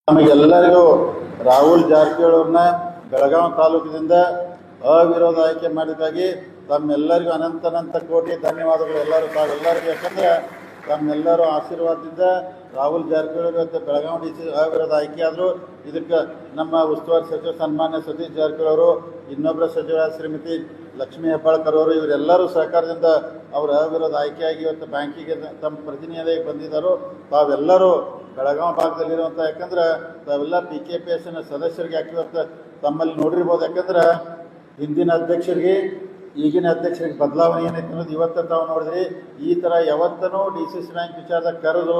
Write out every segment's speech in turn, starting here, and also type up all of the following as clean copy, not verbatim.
ನಮಗೆಲ್ಲರಿಗೂ ರಾಹುಲ್ ಜಾರಕಿಹೊಳಿ ಅವ್ರನ್ನ ಬೆಳಗಾವಿ ತಾಲೂಕಿನಿಂದ ಅವಿರೋಧ ಆಯ್ಕೆ ಮಾಡಿದಾಗಿ ತಮ್ಮೆಲ್ಲರಿಗೂ ಅನಂತ ಕೋಟಿ ಧನ್ಯವಾದಗಳು. ತಾವೆಲ್ಲರಿಗೂ, ಯಾಕಂದ್ರೆ ತಮ್ಮೆಲ್ಲರೂ ಆಶೀರ್ವಾದದಿಂದ ರಾಹುಲ್ ಜಾರಕಿಹೊಳಿ ಇವತ್ತು ಬೆಳಗಾವಿ DC ಅವಿರೋಧ ಆಯ್ಕೆ ಆದರು. ಇದಕ್ಕೆ ನಮ್ಮ ಉಸ್ತುವಾರಿ ಸಚಿವ ಸನ್ಮಾನ್ಯ ಸತೀಶ್ ಜಾರಕಿಹೊಳಿ ಅವರು, ಇನ್ನೊಬ್ಬರ ಸಚಿವ ಶ್ರೀಮತಿ ಲಕ್ಷ್ಮೀ ಹೆಬ್ಬಾಳ್ಕರ್ ಅವರು, ಇವರೆಲ್ಲರೂ ಸಹಕಾರದಿಂದ ಅವರು ಅವಿರೋಧ ಆಯ್ಕೆಯಾಗಿ ಇವತ್ತು ಬ್ಯಾಂಕಿಗೆ ತಮ್ಮ ಪ್ರತಿನಿಧಿಯಾಗಿ ಬಂದಿದ್ದರು. ತಾವೆಲ್ಲರೂ ಬೆಳಗಾವಿ ಭಾಗದಲ್ಲಿರುವಂಥ, ಯಾಕಂದ್ರೆ ತಾವೆಲ್ಲ PKPSನ ಸದಸ್ಯರಿಗೆ ಇವತ್ತು ತಮ್ಮಲ್ಲಿ ನೋಡಿರ್ಬೋದು. ಯಾಕಂದ್ರೆ ಹಿಂದಿನ ಅಧ್ಯಕ್ಷರಿಗೆ ಈಗಿನ ಅಧ್ಯಕ್ಷರಿಗೆ ಬದಲಾವಣೆ ಏನೈತೆ ಅನ್ನೋದು ಇವತ್ತು ತಾವು ನೋಡಿದ್ರಿ. ಈ ಥರ ಯಾವತ್ತೂ DCC ಬ್ಯಾಂಕ್ ವಿಚಾರದಾಗ ಕರೆದು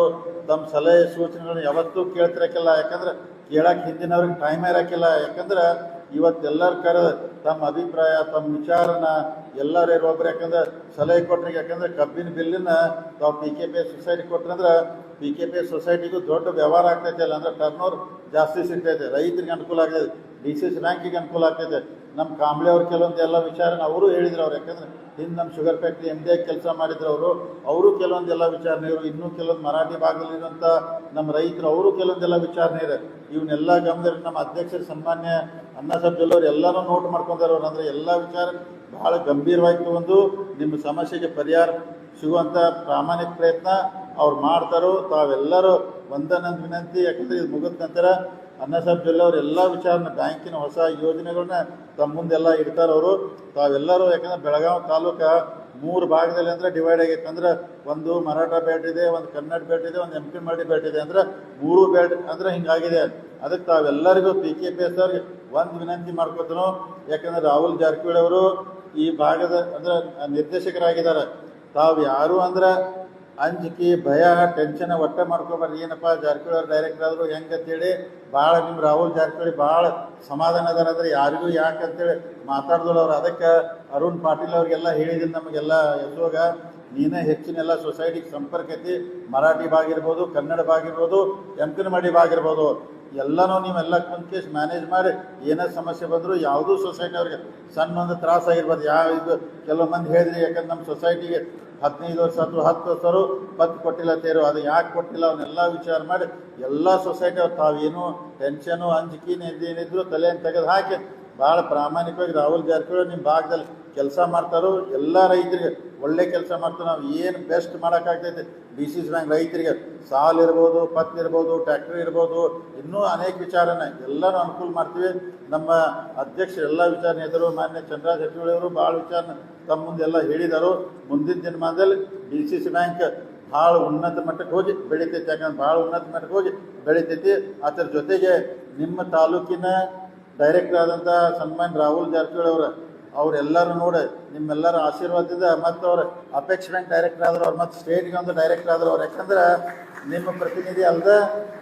ತಮ್ಮ ಸಲಹೆ ಸೂಚನೆಗಳನ್ನು ಯಾವತ್ತೂ ಕೇಳ್ತಿರಕ್ಕಿಲ್ಲ. ಯಾಕಂದ್ರೆ ಕೇಳಕ್ಕೆ ಹಿಂದಿನವ್ರಿಗೆ ಟೈಮ್ ಇರೋಕ್ಕಿಲ್ಲ. ಯಾಕಂದ್ರೆ ಇವತ್ತೆಲ್ಲರೂ ಕರೆದು ತಮ್ಮ ಅಭಿಪ್ರಾಯ, ತಮ್ಮ ವಿಚಾರನ ಎಲ್ಲರೂ ಒಬ್ಬರು ಯಾಕಂದ್ರೆ ಸಲಹೆ ಕೊಟ್ಟರೆ, ಯಾಕಂದ್ರೆ ಕಬ್ಬಿನ ಬಿಲ್ಲನ್ನು ತಾವು PKPS ಸೊಸೈಟಿ ಕೊಟ್ಟರಂದ್ರೆ PKPS ಸೊಸೈಟಿಗೂ ದೊಡ್ಡ ವ್ಯವಹಾರ ಆಗ್ತೈತೆ ಅಲ್ಲ, ಅಂದ್ರೆ ಟರ್ನ್ ಜಾಸ್ತಿ ಸಿಗ್ತೈತೆ, ರೈತರಿಗೆ ಅನುಕೂಲ ಆಗ್ತೈತೆ, DCC ಬ್ಯಾಂಕಿಗೆ ಅನುಕೂಲ ಆಗ್ತೈತೆ. ನಮ್ಮ ಕಾಂಬ್ಳೆ ಅವ್ರು ಕೆಲವೊಂದು ಎಲ್ಲ ವಿಚಾರನ ಅವರು ಹೇಳಿದ್ರು ಅವ್ರು. ಯಾಕಂದ್ರೆ ಹಿಂದೆ ನಮ್ಮ ಶುಗರ್ ಫ್ಯಾಕ್ಟ್ರಿ MD ಕೆಲಸ ಮಾಡಿದ್ರು ಅವರು ಕೆಲವೊಂದೆಲ್ಲ ವಿಚಾರಣೆ ಇವರು, ಇನ್ನೂ ಕೆಲವೊಂದು ಮರಾಠಿ ಭಾಗದಲ್ಲಿರುವಂಥ ನಮ್ಮ ರೈತರು ಅವರು ಕೆಲವೊಂದೆಲ್ಲ ವಿಚಾರಣೆ ಇದೆ. ಇವನ್ನೆಲ್ಲ ಗಮನದಲ್ಲಿ ನಮ್ಮ ಅಧ್ಯಕ್ಷರು ಸನ್ಮಾನ್ಯ ಅಣ್ಣಾಸಾಹೇಬ್ ಜೊಲ್ಲೆ ಅವರು ಎಲ್ಲರೂ ನೋಟ್ ಮಾಡ್ಕೊಂಡಾರ. ಅವ್ರು ಅಂದರೆ ಎಲ್ಲ ವಿಚಾರ ಬಹಳ ಗಂಭೀರವಾಗಿ ತಗೊಂಡು ನಿಮ್ಮ ಸಮಸ್ಯೆಗೆ ಪರಿಹಾರ ಸಿಗುವಂಥ ಪ್ರಾಮಾಣಿಕ ಪ್ರಯತ್ನ ಅವ್ರು ಮಾಡ್ತಾರೋ. ತಾವೆಲ್ಲರೂ ಒಂದನ್ನೊಂದು ವಿನಂತಿ, ಯಾಕಂದರೆ ಇದು ಮುಗಿದ ನಂತರ ಅಣ್ಣಾಸಾಹೇಬ್ ಜೊಲ್ಲೆ ಅವರು ಎಲ್ಲ ವಿಚಾರನ ಬ್ಯಾಂಕಿನ ಹೊಸ ಯೋಜನೆಗಳನ್ನ ತಮ್ಮ ಮುಂದೆಲ್ಲ ಇಡ್ತಾರೆ ಅವರು. ತಾವೆಲ್ಲರೂ, ಯಾಕಂದ್ರೆ ಬೆಳಗಾವಿ ತಾಲೂಕು 3 ಭಾಗದಲ್ಲಿ ಅಂದರೆ ಡಿವೈಡ್ ಆಗೈತೆ. ಅಂದ್ರೆ ಒಂದು ಮರಾಠ ಬೆಲ್ಟ್ ಇದೆ, ಒಂದು ಕನ್ನಡ ಬೆಲ್ಟ್ ಇದೆ, ಒಂದು MP ಮಲ್ಟಿ ಬೆಲ್ಟ್ ಇದೆ. ಅಂದ್ರೆ 3 ಬೆಲ್ಟ್ ಅಂದ್ರೆ ಹಿಂಗಾಗಿದೆ. ಅದಕ್ಕೆ ತಾವೆಲ್ಲರಿಗೂ PKPS ಅವ್ರಿಗೆ ಒಂದು ವಿನಂತಿ ಮಾಡ್ಕೊತನು. ಯಾಕಂದ್ರೆ ರಾಹುಲ್ ಜಾರಕಿಹೊಳಿ ಅವರು ಈ ಭಾಗದ ಅಂದ್ರೆ ನಿರ್ದೇಶಕರಾಗಿದ್ದಾರೆ. ತಾವು ಯಾರು ಅಂದ್ರೆ ಅಂಜಿಕೆ, ಭಯ, ಟೆನ್ಷನ್ ಒಟ್ಟೆ ಮಾಡ್ಕೊಬಾರ್ದು. ಏನಪ್ಪ ಜಾರಕಿಹೊಳಿ ಅವ್ರು ಡೈರೆಕ್ಟರ್ ಆದರು ಹೆಂಗಂತೇಳಿ ಭಾಳ ನಿಮ್ಮ ರಾಹುಲ್ ಜಾರಕಿಹೊಳಿ ಭಾಳ ಸಮಾಧಾನ ಅದಾರ ಅಂದ್ರೆ ಯಾರಿಗೂ ಯಾಕೆ ಅಂತೇಳಿ ಮಾತಾಡ್ದಳು ಅವ್ರು. ಅದಕ್ಕೆ ಅರುಣ್ ಪಾಟೀಲ್ ಅವ್ರಿಗೆಲ್ಲ ಹೇಳಿದ್ದೀನಿ, ನಮಗೆಲ್ಲ ಯಶೋಗ ನೀನೇ ಹೆಚ್ಚಿನೆಲ್ಲ ಸೊಸೈಟಿಗೆ ಸಂಪರ್ಕ ಐತಿ. ಮರಾಠಿ ಭಾಗ ಇರ್ಬೋದು, ಕನ್ನಡ ಭಾಗ ಇರ್ಬೋದು, ಎಂಕನಮಡಿ ಭಾಗ ಇರ್ಬೋದು, ಎಲ್ಲನೂ ನೀವೆಲ್ಲ ಕುಂತ್ಕೇಶ್ ಮ್ಯಾನೇಜ್ ಮಾಡಿ ಏನೇ ಸಮಸ್ಯೆ ಬಂದರೂ ಯಾವುದೂ ಸೊಸೈಟಿ ಅವ್ರಿಗೆ ಸಣ್ಣ ಒಂದು ತ್ರಾಸಾಗಿರ್ಬೋದು. ಇದು ಕೆಲವು ಮಂದಿ ಹೇಳಿದ್ರಿ, ಯಾಕಂದ್ರೆ ನಮ್ಮ ಸೊಸೈಟಿಗೆ 15 ವರ್ಷ ಅಥವಾ 10 ವರ್ಷರು ಪತ್ತು ಕೊಟ್ಟಿಲ್ಲ ತೇರು, ಅದು ಯಾಕೆ ಕೊಟ್ಟಿಲ್ಲ ಅವನ್ನೆಲ್ಲ ವಿಚಾರ ಮಾಡಿ ಎಲ್ಲ ಸೊಸೈಟಿ ಅವ್ರು ತಾವೇನು ಟೆನ್ಷನು ಅಂಜಿಕೆ ಏನಿದ್ರು ತಲೆಯನ್ನು ತೆಗೆದು ಹಾಕಿ ಭಾಳ ಪ್ರಾಮಾಣಿಕವಾಗಿ ರಾಹುಲ್ ಜಾರಕಿಹೊಳಿ ನಿಮ್ಮ ಭಾಗದಲ್ಲಿ ಕೆಲಸ ಮಾಡ್ತಾರೋ. ಎಲ್ಲ ರೈತರಿಗೆ ಒಳ್ಳೆ ಕೆಲಸ ಮಾಡ್ತಾರೆ. ನಾವು ಏನು ಬೆಸ್ಟ್ ಮಾಡೋಕ್ಕಾಗ್ತೈತೆ DCC ಬ್ಯಾಂಕ್ ರೈತರಿಗೆ ಸಾಲ ಇರ್ಬೋದು, ಪತ್ತು ಇರ್ಬೋದು, ಟ್ಯಾಕ್ಟ್ರಿ ಇರ್ಬೋದು, ಇನ್ನೂ ಅನೇಕ ವಿಚಾರನ ಎಲ್ಲನೂ ಅನುಕೂಲ ಮಾಡ್ತೀವಿ. ನಮ್ಮ ಅಧ್ಯಕ್ಷರು ಎಲ್ಲ ವಿಚಾರ ಎದುರು ಮಾನ್ಯ ಚಂದ್ರರಾಜ್ ಹೆಟ್ಟಿಹೊಳಿ ಅವರು ಭಾಳ ವಿಚಾರನ ತಮ್ಮ ಮುಂದೆಲ್ಲ ಹೇಳಿದರು. ಮುಂದಿನ ದಿನಮಾನದಲ್ಲಿ DCC ಬ್ಯಾಂಕ್ ಭಾಳ ಉನ್ನತ ಮಟ್ಟಕ್ಕೆ ಹೋಗಿ ಬೆಳಿತೈತಿ. ಯಾಕಂದ್ರೆ ಭಾಳ ಉನ್ನತ ಮಟ್ಟಕ್ಕೆ ಹೋಗಿ ಬೆಳಿತೈತಿ. ಅದರ ಜೊತೆಗೆ ನಿಮ್ಮ ತಾಲೂಕಿನ ಡೈರೆಕ್ಟರ್ ಆದಂಥ ಸನ್ಮಾನ್ಯ ರಾಹುಲ್ ಜಾರಕಿಹೊಳಿ ಅವರೆಲ್ಲರೂ ನೋಡಿ ನಿಮ್ಮೆಲ್ಲರ ಆಶೀರ್ವಾದದಿಂದ ಮತ್ತು ಅವ್ರು ಅಪೆಕ್ಸ್ ಬ್ಯಾಂಕ್ ಡೈರೆಕ್ಟರ್ ಆದ್ರು ಅವ್ರು, ಮತ್ತು ಸ್ಟೇಟ್ಗೆ ಒಂದು ಡೈರೆಕ್ಟರ್ ಆದ್ರು ಅವ್ರು. ಯಾಕಂದ್ರೆ ನಿಮ್ಮ ಪ್ರತಿನಿಧಿ ಅಲ್ಲದೆ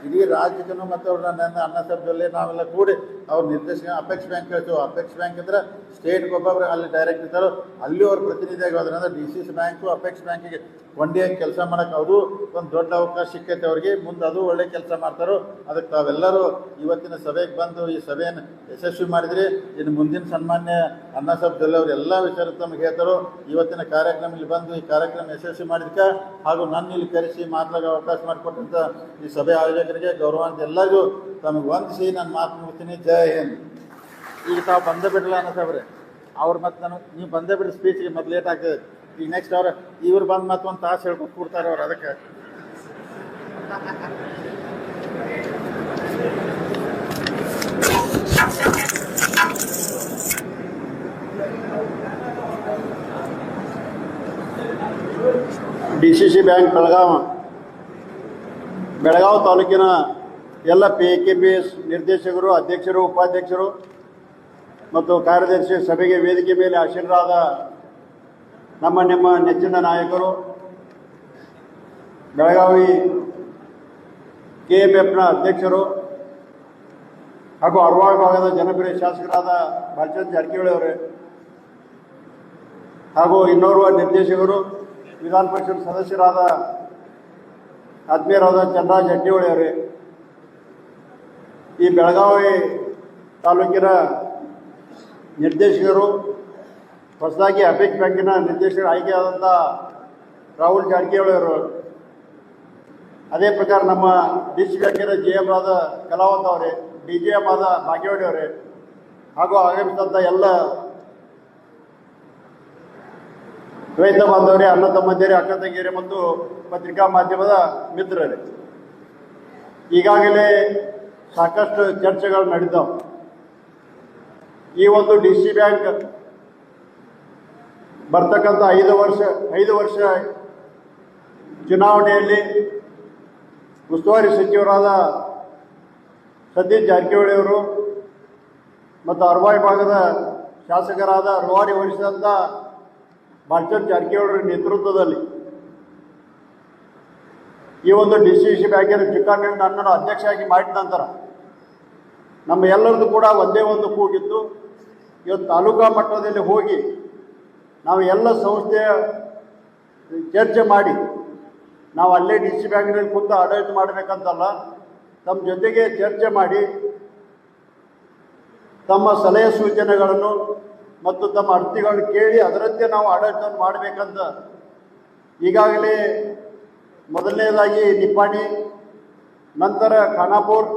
ಇಡೀ ರಾಜ್ಯಕ್ಕೂ ಮತ್ತು ಅವ್ರು ನನ್ನ ಅಣ್ಣಾಸಾಹೇಬ್ ಜೊಲ್ಲೆ ನಾವೆಲ್ಲ ಕೂಡಿ ಅವ್ರ ನಿರ್ದೇಶಕ ಅಪೆಕ್ಸ್ ಬ್ಯಾಂಕ್ ಹೇಳ್ತೀವಿ. ಅಪೆಕ್ಸ್ ಬ್ಯಾಂಕ್ ಅಂದ್ರೆ ಸ್ಟೇಟ್ಗೆ ಒಬ್ಬೊಬ್ರು ಅಲ್ಲಿ ಡೈರೆಕ್ಟ್ ಇರ್ತಾರೋ, ಅಲ್ಲಿ ಅವ್ರ ಪ್ರತಿನಿಧಿಯಾಗಿ ಹೋದ್ರೆ ಅಂದ್ರೆ DCC ಬ್ಯಾಂಕು ಅಪೆಕ್ಸ್ ಬ್ಯಾಂಕಿಗೆ ಕೊಂಡಿಯಾಗಿ ಕೆಲಸ ಮಾಡೋಕೆ ಅದು ಒಂದು ದೊಡ್ಡ ಅವಕಾಶ ಸಿಕ್ಕೈತೆ ಅವ್ರಿಗೆ. ಮುಂದೆ ಅದು ಒಳ್ಳೆ ಕೆಲಸ ಮಾಡ್ತಾರೋ. ಅದಕ್ಕೆ ತಾವೆಲ್ಲರೂ ಇವತ್ತಿನ ಸಭೆಗೆ ಬಂದು ಈ ಸಭೆಯನ್ನು ಯಶಸ್ವಿ ಮಾಡಿದ್ರಿ. ಇನ್ನು ಮುಂದಿನ ಸನ್ಮಾನ್ಯ ಅಣ್ಣಾಸಾಹೇಬ್ ಜೊಲ್ಲೆ ಅವರು ಎಲ್ಲ ವಿಚಾರ ತಮಗೆ ಹೇಳ್ತಾರೋ. ಇವತ್ತಿನ ಕಾರ್ಯಕ್ರಮದಲ್ಲಿ ಬಂದು ಈ ಕಾರ್ಯಕ್ರಮ ಯಶಸ್ವಿ ಮಾಡಿದ್ಕೆ ಹಾಗೂ ನನ್ನ ಇಲ್ಲಿ ಕರೆಸಿ ಮಾತನಾಡೋ ಅವಕಾಶ ಮಾಡಿಕೊಟ್ಟಂಥ ಈ ಸಭೆ ಆಯೋಜಕರಿಗೆ ಗೌರವಾಂತ ಎಲ್ಲರಿಗೂ ತಮಗೆ ವಂದಿಸಿ ನಾನು ಮಾತು ಮುಗಿಸ್ತೀನಿ. ಜೈ ಹಿಂದ್. ಈಗ ತಾವು ಬಂದೇ ಬಿಡಲ್ಲ ಅನ್ನೋಸಾಬ್ರೆ ಅವ್ರು, ಮತ್ತು ನಾನು ನೀವು ಬಂದೇ ಬಿಡಿ ಸ್ಪೀಚ್ಗೆ ಮತ್ತೆ ಲೇಟ್ ಆಗ್ತದೆ. ಈಗ ನೆಕ್ಸ್ಟ್ ಇವ್ರು ಬಂದು ಮತ್ತೊಂದು ತಾಸು ಹೇಳ್ಕೊಟ್ಟು ಕೊಡ್ತಾರೆ ಅವ್ರು. ಅದಕ್ಕೆ DCC ಬ್ಯಾಂಕ್ ಬೆಳಗಾವಿ ತಾಲೂಕಿನ ಎಲ್ಲ PKPS ನಿರ್ದೇಶಕರು, ಅಧ್ಯಕ್ಷರು, ಉಪಾಧ್ಯಕ್ಷರು ಮತ್ತು ಕಾರ್ಯದರ್ಶಿ ಸಭೆಗೆ ವೇದಿಕೆ ಮೇಲೆ ಆಶೀರ್ವಾದ ನಿಮ್ಮ ನೆಚ್ಚಿನ ನಾಯಕರು, ಬೆಳಗಾವಿ KMFನ ಅಧ್ಯಕ್ಷರು ಹಾಗೂ ಅರವಾಳ ಭಾಗದ ಜನಪ್ರಿಯ ಶಾಸಕರಾದ ಬಾಲಚಂದ್ರ ಜಾರಕಿಹೊಳಿ ಅವರೇ, ಹಾಗೂ ಇನ್ನೋರ್ವ ನಿರ್ದೇಶಕರು ವಿಧಾನ ಪರಿಷತ್ ಸದಸ್ಯರಾದ ಆತ್ಮೀಯರಾದ ಚಂದ್ರರಾಜ್ ಹೆಟ್ಟಿಹೊಳಿ ಅವರೇ, ಈ ಬೆಳಗಾವಿ ತಾಲೂಕಿನ ನಿರ್ದೇಶಕರು, ಹೊಸದಾಗಿ ಅಪೆಕ್ಸ್ ಬ್ಯಾಂಕಿನ ನಿರ್ದೇಶಕರು ಆಯ್ಕೆಯಾದಂಥ ರಾಹುಲ್ ಜಾರಕಿಹೊಳಿ ಅವರು, ಅದೇ ಪ್ರಕಾರ ನಮ್ಮ ಡಿಸ್ಟ್ರಿಕ್ಟ್ ಅಧ್ಯಕ್ಷರ GM ಆದ ಕಲಾವಂತ ಅವರೇ, DGM ಆದ ಭಾಗ್ಯವಾಡಿ ಅವರೇ ಹಾಗೂ ಆಗಮಿಸಿದಂಥ ಎಲ್ಲ ರೈತ ಬಾಂಧವರೇ, ಅಣ್ಣ ತಮ್ಮಂದಿರೇ, ಅಕ್ಕ ತಂಗಿಯರೇ ಮತ್ತು ಪತ್ರಿಕಾ ಮಾಧ್ಯಮದ ಮಿತ್ರರೇ, ಈಗಾಗಲೇ ಸಾಕಷ್ಟು ಚರ್ಚೆಗಳು ನಡೆದವು. ಈ ಒಂದು DC ಬ್ಯಾಂಕ್ ಬರ್ತಕ್ಕಂಥ 5 ವರ್ಷ ಚುನಾವಣೆಯಲ್ಲಿ ಉಸ್ತುವಾರಿ ಸಚಿವರಾದ ಸತೀಶ್ ಜಾರಕಿಹೊಳಿ ಅವರು ಮತ್ತು ಅರ್ವಾಯಿ ಭಾಗದ ಶಾಸಕರಾದ ರೂವಾರಿ ವಹಿಸಿದಂಥ ಬಾಲಚಂದ್ರ ಜಾರಕಿಹೊಳಿ ನೇತೃತ್ವದಲ್ಲಿ ಈ ಒಂದು DCC ಬ್ಯಾಂಕಿನ ಚಿಕ್ಕಾಣಿಯನ್ನು ನನ್ನನ್ನು ಅಧ್ಯಕ್ಷರಾಗಿ ಮಾಡಿದ ನಂತರ ನಮ್ಮ ಎಲ್ಲರದ್ದು ಕೂಡ ಒಂದೇ ಒಂದು ಕೂಗಿತ್ತು. ಇವತ್ತು ತಾಲೂಕಾ ಮಟ್ಟದಲ್ಲಿ ಹೋಗಿ ನಾವು ಎಲ್ಲ ಸಂಸ್ಥೆಯ ಚರ್ಚೆ ಮಾಡಿ ನಾವು ಅಲ್ಲೇ DC ಬ್ಯಾಂಕಿನಲ್ಲಿ ಕೂತು ಆಡಳಿತ ಮಾಡಬೇಕಂತಲ್ಲ, ತಮ್ಮ ಜೊತೆಗೆ ಚರ್ಚೆ ಮಾಡಿ ತಮ್ಮ ಸಲಹೆ ಸೂಚನೆಗಳನ್ನು ಮತ್ತು ತಮ್ಮ ಅರ್ಥಿಗಳನ್ನು ಕೇಳಿ ಅದರಂತೆ ನಾವು ಆಡಳಿತವನ್ನು ಮಾಡಬೇಕಂತ ಈಗಾಗಲೇ ಮೊದಲನೇದಾಗಿ ನಿಪ್ಪಾಣಿ, ನಂತರ ಖಾನಾಪುರ್,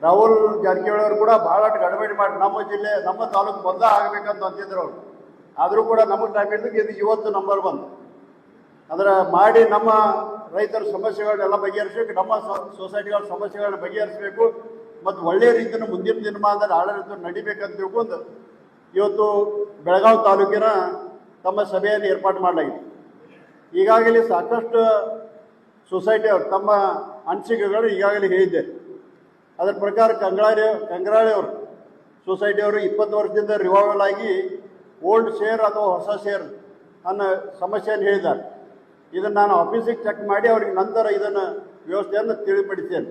ರಾಹುಲ್ ಜಾರಕಿಹೊಳಿ ಅವರು ಕೂಡ ಬಹಳಷ್ಟು ಗಡಬಡಿ ಮಾಡಿ ನಮ್ಮ ಜಿಲ್ಲೆ ನಮ್ಮ ತಾಲೂಕು ಬಂದ ಆಗಬೇಕಂತ ಅಂತಿದ್ರು ಅವರು. ಆದರೂ ಕೂಡ ನಮಗೆ ಟೈಮ್ ಇದ್ದಕ್ಕೆ ಇದು ಇವತ್ತು ನಂಬರ್ 1 ಅದರ ಮಾಡಿ ನಮ್ಮ ರೈತರ ಸಮಸ್ಯೆಗಳನ್ನೆಲ್ಲ ಬಗೆಹರಿಸಬೇಕು, ನಮ್ಮ ಸೊಸೈಟಿಗಳ ಸಮಸ್ಯೆಗಳನ್ನ ಬಗೆಹರಿಸಬೇಕು ಮತ್ತು ಒಳ್ಳೆಯ ರೀತಿಯನ್ನು ಮುಂದಿನ ದಿನಮಾನದಲ್ಲಿ ಆಡಳಿತ ನಡಿಬೇಕಂತ ತಿಳ್ಕೊಂಡು ಇವತ್ತು ಬೆಳಗಾವಿ ತಾಲೂಕಿನ ತಮ್ಮ ಸಭೆಯನ್ನು ಏರ್ಪಾಡು ಮಾಡಲಾಗಿದೆ. ಈಗಾಗಲೇ ಸಾಕಷ್ಟು ಸೊಸೈಟಿಯವರು ತಮ್ಮ ಅನಿಸಿಕೆಗಳು ಈಗಾಗಲೇ ಹೇಳಿದ್ದಾರೆ. ಅದರ ಪ್ರಕಾರ ಕಂಗ್ರಾಳಿ ಅವರು ಸೊಸೈಟಿಯವರು 20 ವರ್ಷದಿಂದ ರಿವಾಲ್ವಲ್ ಆಗಿ ಓಲ್ಡ್ ಶೇರ್ ಅಥವಾ ಹೊಸ ಶೇರ್ ಅನ್ನೋ ಸಮಸ್ಯೆಯನ್ನು ಹೇಳಿದ್ದಾರೆ. ಇದನ್ನು ನಾನು ಆಫೀಸಿಗೆ ಚೆಕ್ ಮಾಡಿ ಅವ್ರಿಗೆ ನಂತರ ಇದನ್ನು ವ್ಯವಸ್ಥೆಯನ್ನು ತಿಳಿಪಡಿಸ್ತೇನೆ.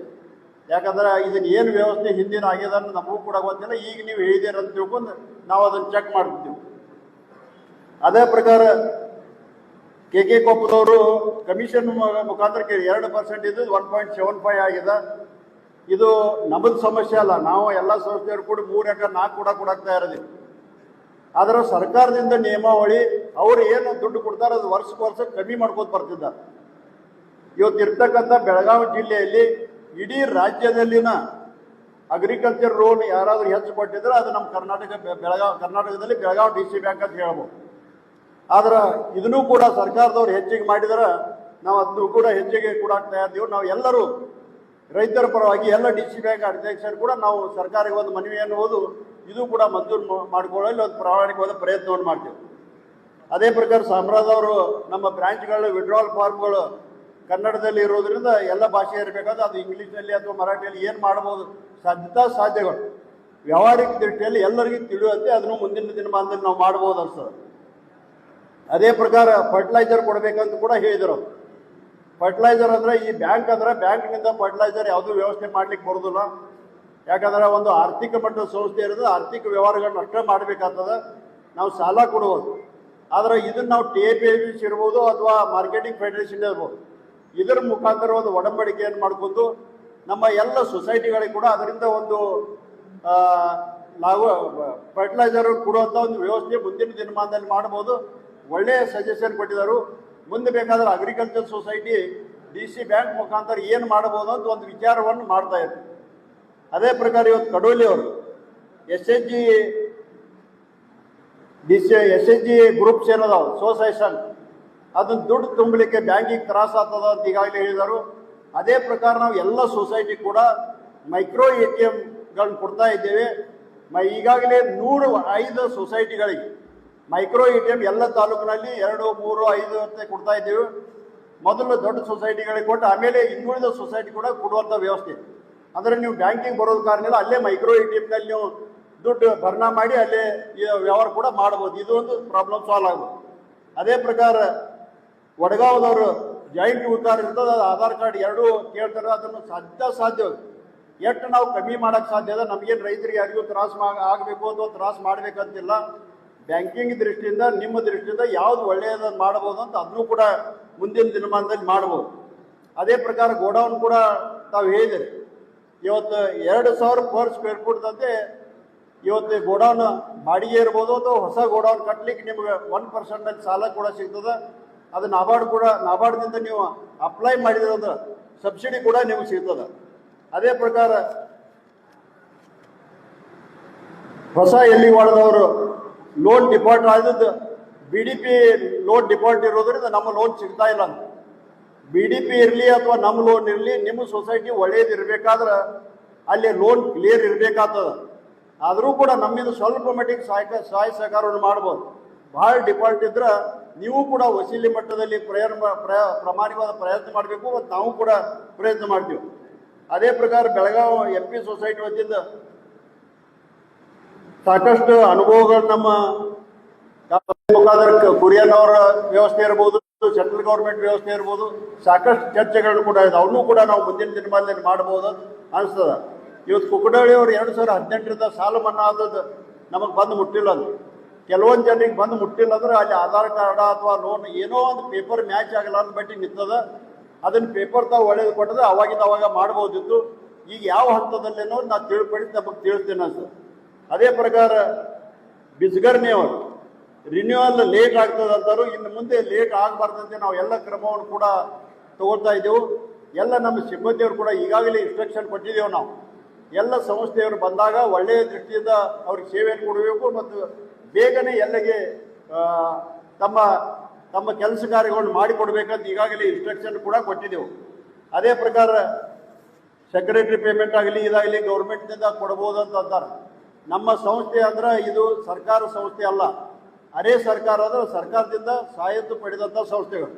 ಯಾಕಂದ್ರೆ ಇದನ್ನು ಏನು ವ್ಯವಸ್ಥೆ ಹಿಂದಿನ ಆಗ್ಯದ ಅನ್ನೋ ನಮಗೂ ಕೂಡ ಗೊತ್ತಿಲ್ಲ. ಈಗ ನೀವು ಹೇಳಿದ್ದೀರ ಅಂತ ತಿಳ್ಕೊಂಡು ನಾವು ಅದನ್ನು ಚೆಕ್ ಮಾಡ್ತೀವಿ. ಅದೇ ಪ್ರಕಾರ KK ಕೊಪ್ಪದವರು ಕಮಿಷನ್ ಮುಖಾಂತರ 2% ಇದ್ದು 1.75 ಆಗಿದೆ. ಇದು ನಮ್ಮದು ಸಮಸ್ಯೆ ಅಲ್ಲ, ನಾವು ಎಲ್ಲ ಸಂಸ್ಥೆಯವರು ಕೂಡ 3 ಎಕರೆ 4 ಕೂಡ ಕೊಡಾಕ್ತಾ ಇರೋದು. ಆದರೆ ಸರ್ಕಾರದಿಂದ ನಿಯಮಾವಳಿ ಅವರು ಏನು ದುಡ್ಡು ಕೊಡ್ತಾರೆ ಅದು ವರ್ಷಕ್ಕೆ ಕಮ್ಮಿ ಮಾಡ್ಕೋತ ಬರ್ತಿದ್ದಾರೆ. ಇವತ್ತು ಇರ್ತಕ್ಕಂಥ ಬೆಳಗಾವಿ ಜಿಲ್ಲೆಯಲ್ಲಿ ಇಡೀ ರಾಜ್ಯದಲ್ಲಿನ ಅಗ್ರಿಕಲ್ಚರ್ ಲೋನ್ ಯಾರಾದರೂ ಹೆಚ್ಚು ಕೊಟ್ಟಿದ್ರೆ ಅದು ನಮ್ಮ ಕರ್ನಾಟಕದಲ್ಲಿ ಬೆಳಗಾವಿ DC ಬ್ಯಾಂಕ್ ಅಂತ ಹೇಳ್ಬೋದು. ಆದ್ರೆ ಇದನ್ನೂ ಕೂಡ ಸರ್ಕಾರದವ್ರು ಹೆಚ್ಚಿಗೆ ಮಾಡಿದ್ರೆ ನಾವು ಅದನ್ನು ಕೂಡ ಹೆಚ್ಚಿಗೆ ಕೊಡಾಕ್ತಾ ಇದ್ದೀವಿ. ನಾವು ಎಲ್ಲರೂ ರೈತರ ಪರವಾಗಿ ಎಲ್ಲ DC ಬ್ಯಾಂಕ್ ಅಧ್ಯಕ್ಷರು ಕೂಡ ನಾವು ಸರ್ಕಾರಕ್ಕೆ ಒಂದು ಮನವಿ ಎನ್ನುವುದು ಇದು ಕೂಡ ಮಂಜೂರು ಮಾಡಿಕೊಳ್ಳಲು ಒಂದು ಪ್ರಾಮಾಣಿಕವಾದ ಪ್ರಯತ್ನವನ್ನು ಮಾಡ್ತೀವಿ. ಅದೇ ಪ್ರಕಾರ ಸಾಮ್ರಾಜ್ಯವರು ನಮ್ಮ ಬ್ರಾಂಚ್ಗಳು ವಿಡ್ರಾವಲ್ ಫಾರ್ಮ್ಗಳು ಕನ್ನಡದಲ್ಲಿ ಇರೋದ್ರಿಂದ ಎಲ್ಲ ಭಾಷೆ ಇರಬೇಕಾದ್ರೆ ಅದು ಇಂಗ್ಲೀಷ್ನಲ್ಲಿ ಅಥವಾ ಮರಾಠಿಯಲ್ಲಿ ಏನು ಮಾಡ್ಬೋದು ಸಾಧ್ಯಗಳು ವ್ಯಾವಹಾರಿಕ ದೃಷ್ಟಿಯಲ್ಲಿ ಎಲ್ಲರಿಗೂ ತಿಳಿಯುವಂತೆ ಅದನ್ನು ಮುಂದಿನ ದಿನಮಾನದಲ್ಲಿ ನಾವು ಮಾಡ್ಬೋದು ಅನ್ಸ್ತದೆ. ಅದೇ ಪ್ರಕಾರ ಫರ್ಟಿಲೈಸರ್ ಕೊಡಬೇಕಂತ ಕೂಡ ಹೇಳಿದರು. ಫರ್ಟಿಲೈಸರ್ ಅಂದರೆ ಈ ಬ್ಯಾಂಕ್ ಅಂದರೆ ಬ್ಯಾಂಕ್ನಿಂದ ಫರ್ಟಿಲೈಸರ್ ಯಾವುದೂ ವ್ಯವಸ್ಥೆ ಮಾಡ್ಲಿಕ್ಕೆ ಬರೋದಿಲ್ಲ. ಯಾಕಂದ್ರೆ ಒಂದು ಆರ್ಥಿಕ ಮಟ್ಟದ ಸಂಸ್ಥೆ ಇರೋದು ಆರ್ಥಿಕ ವ್ಯವಹಾರಗಳನ್ನ ಅಷ್ಟೇ ಮಾಡಬೇಕಾಗ್ತದೆ. ನಾವು ಸಾಲ ಕೊಡ್ಬೋದು, ಆದರೆ ಇದನ್ನು ನಾವು TAPS ಇರ್ಬೋದು ಅಥವಾ ಮಾರ್ಕೆಟಿಂಗ್ ಫೆಡರೇಷನ್ ಇರ್ಬೋದು, ಇದರ ಮುಖಾಂತರ ಒಂದು ಒಡಂಬಡಿಕೆಯನ್ನು ಮಾಡಿಕೊಂಡು ನಮ್ಮ ಎಲ್ಲ ಸೊಸೈಟಿಗಳಿಗೆ ಕೂಡ ಅದರಿಂದ ಒಂದು ನಾವು ಫರ್ಟಿಲೈಸರ್ ಕೊಡುವಂಥ ಒಂದು ವ್ಯವಸ್ಥೆ ಮುಂದಿನ ದಿನಮಾನದಲ್ಲಿ ಮಾಡ್ಬೋದು. ಒಳ್ಳೆಯ ಸಜೆಷನ್ ಕೊಟ್ಟಿದ್ದಾರೆ. ಮುಂದೆ ಬೇಕಾದ್ರೆ ಅಗ್ರಿಕಲ್ಚರ್ ಸೊಸೈಟಿ DC ಬ್ಯಾಂಕ್ ಮುಖಾಂತರ ಏನು ಮಾಡ್ಬೋದು ಅಂತ ಒಂದು ವಿಚಾರವನ್ನು ಮಾಡ್ತಾ ಇದ್ದಾರೆ. ಅದೇ ಪ್ರಕಾರ ಇವತ್ತು ಕಡೋಲಿ ಅವರು SHG ಗ್ರೂಪ್ಸ್ ಏನದಾವ ಸೊಸೈಷನ್ ಅದನ್ನು ದುಡ್ಡು ತುಂಬಲಿಕ್ಕೆ ಬ್ಯಾಂಕಿಗೆ ತ್ರಾಸ ಆಗ್ತದ ಅಂತ ಈಗಾಗಲೇ ಹೇಳಿದರು. ಅದೇ ಪ್ರಕಾರ ನಾವು ಎಲ್ಲ ಸೊಸೈಟಿ ಕೂಡ ಮೈಕ್ರೋ ATMಗಳನ್ನ ಕೊಡ್ತಾ ಇದ್ದೇವೆ. ಈಗಾಗಲೇ 105 ಸೊಸೈಟಿಗಳಿಗೆ ಮೈಕ್ರೋ ATM ಎಲ್ಲ ತಾಲೂಕಿನಲ್ಲಿ 2, 3, 5 ಅಂತ ಕೊಡ್ತಾ ಇದ್ದೇವೆ. ಮೊದಲು ದೊಡ್ಡ ಸೊಸೈಟಿಗಳಿಗೆ ಕೊಟ್ಟು ಆಮೇಲೆ ಇನ್ನುಳಿದ ಸೊಸೈಟಿ ಕೂಡ ಕೊಡುವಂಥ ವ್ಯವಸ್ಥೆ. ಅಂದರೆ ನೀವು ಬ್ಯಾಂಕಿಂಗ್ ಬರೋದು ಕಾರಣ ಅಲ್ಲೇ ಮೈಕ್ರೋ ATMನಲ್ಲಿ ನೀವು ದುಡ್ಡು ಭರ್ನಾ ಮಾಡಿ ಅಲ್ಲೇ ವ್ಯವಹಾರ ಕೂಡ ಮಾಡ್ಬೋದು. ಇದು ಒಂದು ಪ್ರಾಬ್ಲಮ್ ಸಾಲ್ವ್ ಆಗ್ಬೋದು. ಅದೇ ಪ್ರಕಾರ ವಡಗಾವದವರು ಜಾಯಿಂಟ್ ಉತ್ತಾರ ಇರ್ತದೆ, ಆಧಾರ್ ಕಾರ್ಡ್ 2 ಕೇಳ್ತಾರೆ. ಅದನ್ನು ಸಾಧ್ಯ ಎಷ್ಟು ನಾವು ಕಮ್ಮಿ ಮಾಡೋಕ್ಕೆ ಸಾಧ್ಯ ಅದ. ನಮಗೇನು ರೈತರಿಗೆ ಯಾರಿಗೂ ತ್ರಾಸ ಆಗಬೇಕು ಅಥವಾ ತ್ರಾಸ ಮಾಡಬೇಕಂತಿಲ್ಲ. ಬ್ಯಾಂಕಿಂಗ್ ದೃಷ್ಟಿಯಿಂದ ನಿಮ್ಮ ದೃಷ್ಟಿಯಿಂದ ಯಾವ್ದು ಒಳ್ಳೆಯದನ್ನು ಮಾಡ್ಬೋದು ಅಂತ ಅದನ್ನು ಕೂಡ ಮುಂದಿನ ದಿನಮಾನದಲ್ಲಿ ಮಾಡ್ಬೋದು. ಅದೇ ಪ್ರಕಾರ ಗೋಡೌನ್ ಕೂಡ ತಾವು ಹೇಳಿದಿರಿ. ಇವತ್ತು 2,000 per square foot ಅಂತೆ ಇವತ್ತು ಗೋಡೌನ್ ಬಾಡಿಗೆ ಇರ್ಬೋದು ಅಥವಾ ಹೊಸ ಗೋಡೌನ್ ಕಟ್ಟಲಿಕ್ಕೆ ನಿಮ್ಗೆ 1% ಸಾಲ ಕೂಡ ಸಿಗ್ತದೆ. ಅದು ನಾಬಾರ್ಡ್ದಿಂದ ನೀವು ಅಪ್ಲೈ ಮಾಡಿದ್ರೆ ಸಬ್ಸಿಡಿ ಕೂಡ ನಿಮ್ಗೆ ಸಿಗ್ತದೆ. ಅದೇ ಪ್ರಕಾರ ಹೊಸ ಎಲ್ಲಿ ವಾರ್ಡ್ದವರು ಲೋನ್ ಡಿಫಾಲ್ಟ್ ಆದದ್ದು BDP ಲೋನ್ ಡಿಫಾಲ್ಟ್ ಇರೋದ್ರಿಂದ ನಮ್ಮ ಲೋನ್ ಸಿಗ್ತಾ ಇಲ್ಲ ಅಂತ. BDP ಇರಲಿ ಅಥವಾ ನಮ್ಮ ಲೋನ್ ಇರಲಿ, ನಿಮ್ಮ ಸೊಸೈಟಿ ಒಳ್ಳೇದಿರ್ಬೇಕಾದ್ರೆ ಅಲ್ಲಿ ಲೋನ್ ಕ್ಲಿಯರ್ ಇರಬೇಕಾಗ್ತದೆ. ಆದರೂ ಕೂಡ ನಮ್ಮಿಂದ ಸ್ವಲ್ಪ ಮಟ್ಟಿಗೆ ಸಹಾಯ ಸಹಕಾರವನ್ನು ಮಾಡ್ಬೋದು. ಭಾಳ ಡಿಫಾಲ್ಟ್ ಇದ್ರೆ ನೀವು ಕೂಡ ವಸೂಲಿ ಮಟ್ಟದಲ್ಲಿ ಪ್ರಾಮಾಣಿಕವಾದ ಪ್ರಯತ್ನ ಮಾಡಬೇಕು, ಮತ್ತು ನಾವು ಕೂಡ ಪ್ರಯತ್ನ ಮಾಡ್ತೀವಿ. ಅದೇ ಪ್ರಕಾರ ಬೆಳಗಾವಿ MP ಸೊಸೈಟಿ ವತಿಯಿಂದ ಸಾಕಷ್ಟು ಅನುಭವಗಳು ನಮ್ಮ ಮುಖಾಂತರ ಕುರಿಯನ್ ಅವರ ವ್ಯವಸ್ಥೆ ಇರ್ಬೋದು, ಸೆಂಟ್ರಲ್ ಗೌರ್ಮೆಂಟ್ ವ್ಯವಸ್ಥೆ ಇರ್ಬೋದು, ಸಾಕಷ್ಟು ಚರ್ಚೆಗಳು ಕೂಡ ಇದೆ. ಅವನ್ನೂ ಕೂಡ ನಾವು ಮುಂದಿನ ದಿನಮಾನದಲ್ಲಿ ಮಾಡ್ಬೋದು ಅನಿಸ್ತದ. ಇವತ್ತು ಕುಕ್ಕಡಹಳ್ಳಿ ಅವರು 2018ರಿಂದ ಸಾಲ ಮನ್ನಾ ಆದದ್ದು ನಮಗೆ ಬಂದು ಮುಟ್ಟಿಲ್ಲ. ಅದು ಕೆಲವೊಂದು ಜನರಿಗೆ ಬಂದು ಮುಟ್ಟಿಲ್ಲ ಅಂದ್ರೆ ಅಲ್ಲಿ ಆಧಾರ್ ಕಾರ್ಡ ಅಥವಾ ಲೋನ್ ಏನೋ ಒಂದು ಪೇಪರ್ ಮ್ಯಾಚ್ ಆಗಲ್ಲ ಅಂತ ಬಟ್ಟಿ ನಿಂತದ. ಅದನ್ನು ಪೇಪರ್ ತಾವು ಒಳ್ಳೇದು ಕೊಟ್ಟರೆ ಅವಾಗಿಂದ ಅವಾಗ ಮಾಡ್ಬೋದಿತ್ತು. ಈಗ ಯಾವ ಹಂತದಲ್ಲೇನೋ ನಾನು ತಿಳ್ಪಡಿಸಿ ನಮಗೆ ತಿಳಿಸ್ತೇನೆ ಅನ್ಸ್ತದೆ. ಅದೇ ಪ್ರಕಾರ ಬಿಸ್ಗರ್ನಿ ಅವರು ರಿನ್ಯೂವಲ್ ಲೇಟ್ ಆಗ್ತದೆ ಅಂತಾರು. ಇನ್ನು ಮುಂದೆ ಲೇಟ್ ಆಗಬಾರ್ದಂತೆ ನಾವು ಎಲ್ಲ ಕ್ರಮವನ್ನು ಕೂಡ ತಗೊಳ್ತಾ ಇದ್ದೆವು. ಎಲ್ಲ ನಮ್ಮ ಸಿಬ್ಬಂದಿಯವರು ಕೂಡ ಈಗಾಗಲೇ ಇನ್ಸ್ಟ್ರಕ್ಷನ್ ಕೊಟ್ಟಿದ್ದೇವೆ. ನಾವು ಎಲ್ಲ ಸಂಸ್ಥೆಯವರು ಬಂದಾಗ ಒಳ್ಳೆಯ ದೃಷ್ಟಿಯಿಂದ ಅವ್ರಿಗೆ ಸೇವೆಯನ್ನು ಕೊಡಬೇಕು ಮತ್ತು ಬೇಗನೆ ಎಲ್ಲಗೆ ತಮ್ಮ ತಮ್ಮ ಕೆಲಸ ಕಾರ್ಯಗಳನ್ನು ಮಾಡಿಕೊಡ್ಬೇಕಂತ ಈಗಾಗಲೇ ಇನ್ಸ್ಟ್ರಕ್ಷನ್ ಕೂಡ ಕೊಟ್ಟಿದ್ದೆವು. ಅದೇ ಪ್ರಕಾರ ಸೆಕ್ರೆಟರಿ ಪೇಮೆಂಟ್ ಆಗಲಿ ಇದಾಗಲಿ ಗೌರ್ಮೆಂಟ್ನಿಂದ ಕೊಡ್ಬೋದು ಅಂತ ಅಂತಾರೆ. ನಮ್ಮ ಸಂಸ್ಥೆ ಅಂದ್ರೆ ಇದು ಸರ್ಕಾರ ಸಂಸ್ಥೆ ಅಲ್ಲ, ಅರೆ ಸರ್ಕಾರ ಅಂದ್ರೆ ಸರ್ಕಾರದಿಂದ ಸಹಾಯತ್ತು ಪಡೆದಂಥ ಸಂಸ್ಥೆಗಳು.